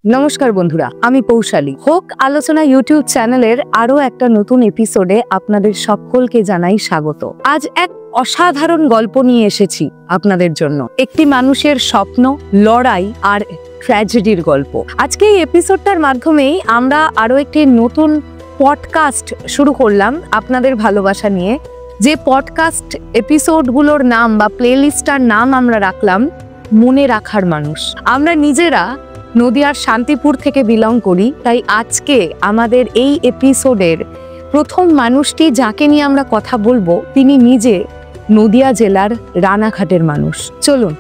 নমস্কার বন্ধুরা, আমি পৌশালী। হোক আলোচনা ইউটিউব চ্যানেলের আরো একটা নতুন এপিসোডে আপনাদের সকলকে জানাই স্বাগত। আজ এক অসাধারণ গল্প নিয়ে এসেছি আপনাদের জন্য। একটি মানুষের স্বপ্ন, লড়াই আর ট্র্যাজেডির গল্প। আজকে এই এপিসোডটার মাধ্যমেই আমরা আরো একটি নতুন পডকাস্ট শুরু করলাম আপনাদের ভালোবাসা নিয়ে। যে পডকাস্ট এপিসোডগুলোর নাম বা প্লেলিস্টটার নাম আমরা রাখলাম মনে রাখার মানুষ। আমরা নিজেরা নদিয়ার শান্তিপুর থেকে বিলং করি, তাই আজকে আমাদের এই এপিসোডের প্রথম মানুষটি যাকে নিয়ে আমরা কথা বলবো তিনি নিজে নদিয়া জেলার রানাঘাটের মানুষ। চলুন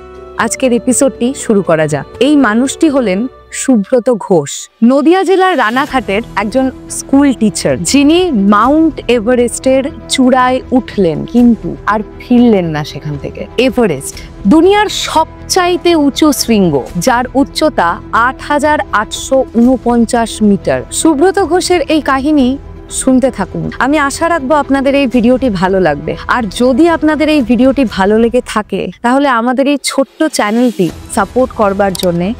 আজকের এপিসোডটি শুরু করা যাক। এই মানুষটি হলেন সুব্রত ঘোষ। নদিয়া জেলার রানাঘাটের একজন স্কুল টিচার, যিনি মাউন্ট এভারেস্টের চূড়ায় উঠলেন কিন্তু আর ফিরলেন না সেখান থেকে। এভারেস্ট দুনিয়ার সবচাইতে উঁচু শৃঙ্গ, যার উচ্চতা ৮,৮৪৯ মিটার। সুব্রত ঘোষের এই কাহিনী শুনতে থাকুন। আমি আশা রাখবো আপনাদের এই ভিডিওটি ভালো লাগবে। আর যদি আপনাদের এই ভিডিওটি ভালো লেগে থাকে তাহলে আমাদের এই ছোট্ট চ্যানেলটি সাপোর্ট করবার জন্যে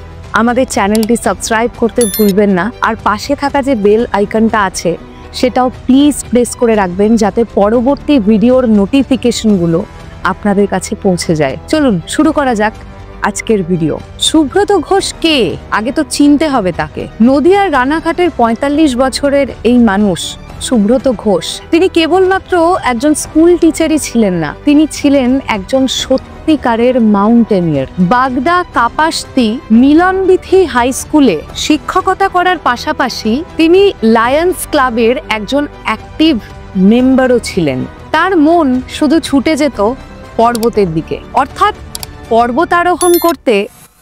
আমাদের চ্যানেলটি সাবস্ক্রাইব করতে ভুলবেন না। আর পাশে থাকা যে বেল আইকনটা আছে সেটাও প্লিজ প্রেস করে রাখবেন, যাতে পরবর্তী ভিডিওর নোটিফিকেশনগুলো আপনাদের কাছে পৌঁছে যায়। চলুন শুরু করা যাক আজকের ভিডিও। সুব্রত ঘোষ কে, আগে তো চিনতে হবে তাকে। নদিয়ার রানাঘাটের ৪৫ বছরের এই মানুষ সুব্রত ঘোষ, তিনি কেবলমাত্র একজন স্কুল টিচারই ছিলেন না, তিনি ছিলেন একজন সত্যিকারের মাউন্টেনিয়ার। বাগদা কাপাসতি মিলনবিথি হাই স্কুলে শিক্ষকতা করার পাশাপাশি তিনি লায়ন্স ক্লাবের একজন অ্যাক্টিভ মেম্বারও ছিলেন। তার মন শুধু ছুটে যেত পর্বতের দিকে, অর্থাৎ পর্বতারোহণ করতে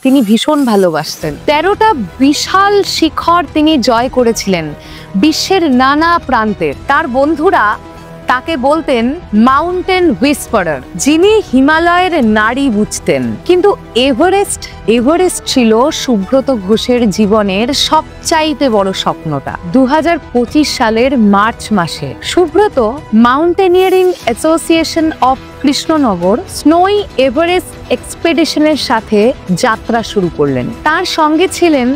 তিনি ভীষণ ভালোবাসতেন। ১৩টা বিশাল শিখর তিনি জয় করেছিলেন বিশ্বের নানা প্রান্তের। তার বন্ধুরা তাকে বলতেন মাউন্টেন হুইসপারার, যিনি হিমালয়ের নাড়ি বুঝতেন। কিন্তু এভারেস্ট ছিল সুব্রত ঘোষের জীবনের সবচাইতে বড় স্বপ্নটা। ২০২৫ সালের মার্চ মাসে Subrata mountaineering association of Krishnanagar snowy Everest এক্সপেডিশনের সাথে যাত্রা শুরু করলেন। তার সঙ্গে ছিলেন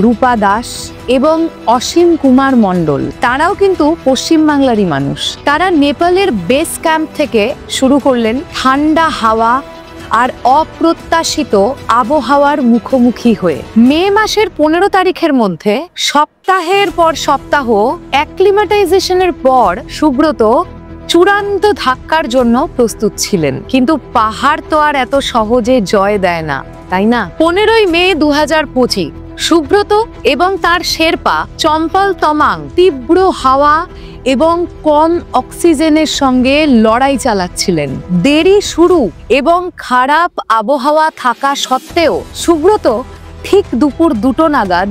রূপা দাস এবং অসীম কুমার মণ্ডল। তারাও কিন্তু পশ্চিমবাংলারই মানুষ। তারা নেপালের বেস ক্যাম্প থেকে শুরু করলেন ঠান্ডা হাওয়া আর অপ্রত্যাশিত আবহাওয়ার মুখোমুখি হয়ে। মে মাসের ১৫ তারিখের মধ্যে সপ্তাহের পর সপ্তাহ অ্যাক্লিমাটাইজেশনের পর সুব্রত চূড়ান্ত ধাক্কার জন্য প্রস্তুত ছিলেন। কিন্তু পাহাড় তো আর এত সহজে জয় দেয় না, তাই না? ১৫ই মে ২০২৫ সুব্রত এবং তার শেরপা চম্পল তমাং তীব্র হাওয়া এবং কম অক্সিজেনের সঙ্গে লড়াই চালাচ্ছিলেন। দেরি শুরু এবং খারাপ আবহাওয়া থাকা সত্ত্বেও সুব্রত ঠিক দুপুর ২টো নাগাদ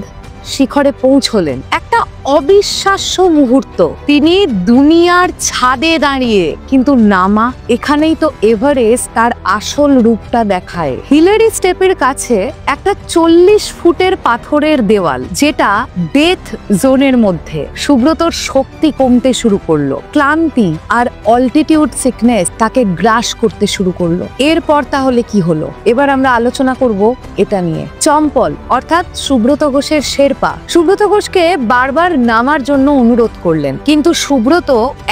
শিখরে পৌঁছলেন। একটা অবিশ্বাস্য মুহূর্ত। তিনি দুনিয়ার ছাদে দাঁড়িয়ে, কিন্তু নামা এখানেই তো এভারেস্ট তার আসল রূপটা দেখায়। হিলারি স্টেপের কাছে একটা ৪০ ফুটের পাথরের দেওয়াল, যেটা ডেথ জোনের মধ্যে। সুব্রতর শক্তি কমতে শুরু করলো, ক্লান্তি আর অল্টিটিউড সিকনেস তাকে গ্রাস করতে শুরু করলো। এরপর তাহলে কি হলো, এবার আমরা আলোচনা করব এটা নিয়ে। চম্পল অর্থাৎ সুব্রত ঘোষের শেরপা সুব্রত ঘোষকে বারবার নামার জন্য অনুরোধ করলেন, কিন্তু সুব্রত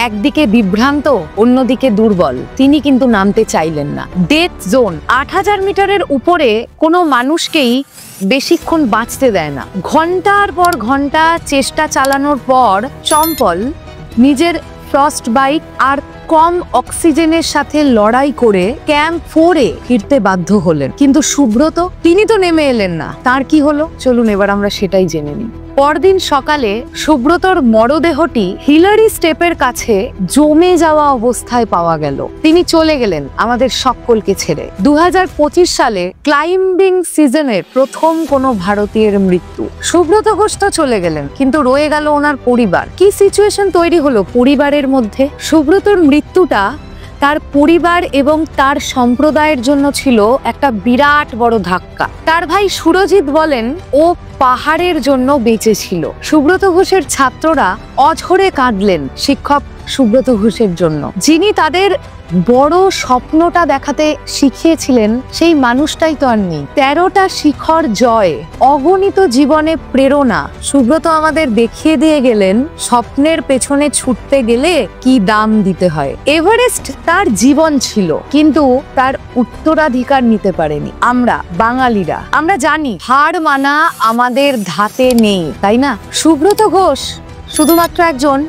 একদিকে বিভ্রান্ত, অন্যদিকে দুর্বল। তিনি কিন্তু নামতে চাইলেন না। ডেথ জোন ৮০০০ মিটারের উপরে কোনো মানুষকেই বেশিক্ষণ বাঁচতে দেয় না। ঘন্টার পর ঘন্টা চেষ্টা চালানোর পর চম্পল নিজের ফ্রস্ট বাইট আর কম অক্সিজেনের সাথে লড়াই করে ক্যাম্প 4-এ ফিরতে বাধ্য হলেন। কিন্তু সুব্রত, তিনি তো নেমে এলেন না। তার কি হলো চলুন এবার আমরা সেটাই জেনে নিই। পরদিন সকালে সুব্রতর মরদেহটি হিলারি স্টেপের কাছে জমে যাওয়া অবস্থায় পাওয়া গেল। তিনি চলে গেলেন আমাদের সকলকে ছেড়ে। ২০২৫ সালে ক্লাইম্বিং সিজনের প্রথম কোনো ভারতীয়ের মৃত্যু। সুব্রত ঘোষ তো চলে গেলেন, কিন্তু রয়ে গেল ওনার পরিবার। কি সিচুয়েশন তৈরি হলো পরিবারের মধ্যে। সুব্রতর মৃত্যুটা তার পরিবার এবং তার সম্প্রদায়ের জন্য ছিল একটা বিরাট বড় ধাক্কা। তার ভাই সুরজিৎ বলেন ও পাহাড়ের জন্য বেঁচে ছিল। সুব্রত ঘোষের ছাত্ররা অঝরে কাঁদলেন। শিক্ষক সুব্রত ঘোষের জন্য, যিনি তাদের বড় স্বপ্নটা দেখাতে শিখিয়েছিলেন, সেই মানুষটাই তো আর নেই। 13টা শিখর জয়, অগণিত জীবনে প্রেরণা, সুব্রত আমাদের দেখিয়ে দিয়ে গেলেন স্বপ্নের পেছনে ছুটতে গেলে কি দাম দিতে হয়। এভারেস্ট তার জীবন ছিল, কিন্তু তার উত্তরাধিকার নিতে পারেনি আমরা বাঙালিরা। আমরা জানি হার মানা আমাদের ধাতে নেই, তাই না? সুব্রত ঘোষ শুধুমাত্র একজন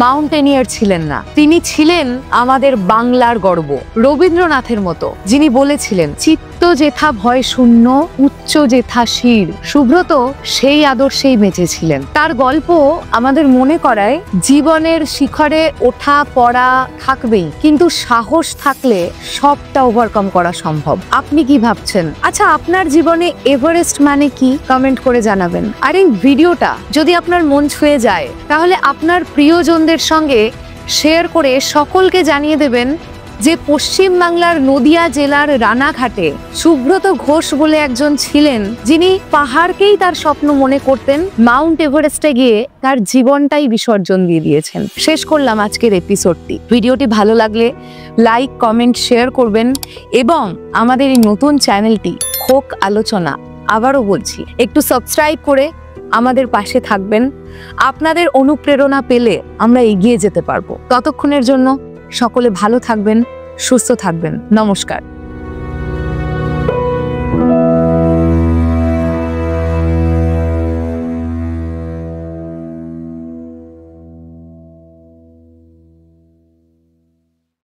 মাউন্টেনিয়ার ছিলেন না, তিনি ছিলেন আমাদের বাংলার গর্ব। রবীন্দ্রনাথের মতো, যিনি বলেছিলেন চিত্ত যেথা ভয় শূন্য, উচ্চ যেথা শির। সুব্রত সেই আদর্শেই বেঁচেছিলেন। তার গল্প আমাদের মনে করায় জীবনের শিখরে ওঠা পড়া থাকবেই, কিন্তু সাহস থাকলে সবটা ওভারকাম করা সম্ভব। আপনি কি ভাবছেন? আচ্ছা, আপনার জীবনে এভারেস্ট মানে কি? কমেন্ট করে জানাবেন। আর এই ভিডিওটা যদি আপনার মন ছুঁয়ে যায়, তাহলে আপনার প্রিয়জনদের সঙ্গে শেয়ার করে সকলকে জানিয়ে দেবেন যে পশ্চিম বাংলার নদিয়া জেলার রানাঘাটে সুব্রত ঘোষ বলে একজন ছিলেন, যিনি পাহাড়কেই তার স্বপ্ন মনে করতেন, মাউন্ট এভারেস্টে গিয়ে তার জীবনটাই বিসর্জন দিয়ে দিয়েছেন। শেষ করলাম আজকের এপিসোডটি। ভিডিওটি ভালো লাগলে লাইক, কমেন্ট, শেয়ার করবেন এবং আমাদের এই নতুন চ্যানেলটি খোক আলোচনা, আবারও বলছি, একটু সাবস্ক্রাইব করে আমাদের পাশে থাকবেন। আপনাদের অনুপ্রেরণা পেলে আমরা এগিয়ে যেতে পারবো। ততক্ষণের জন্য সকলে ভালো থাকবেন, সুস্থ থাকবেন। নমস্কার।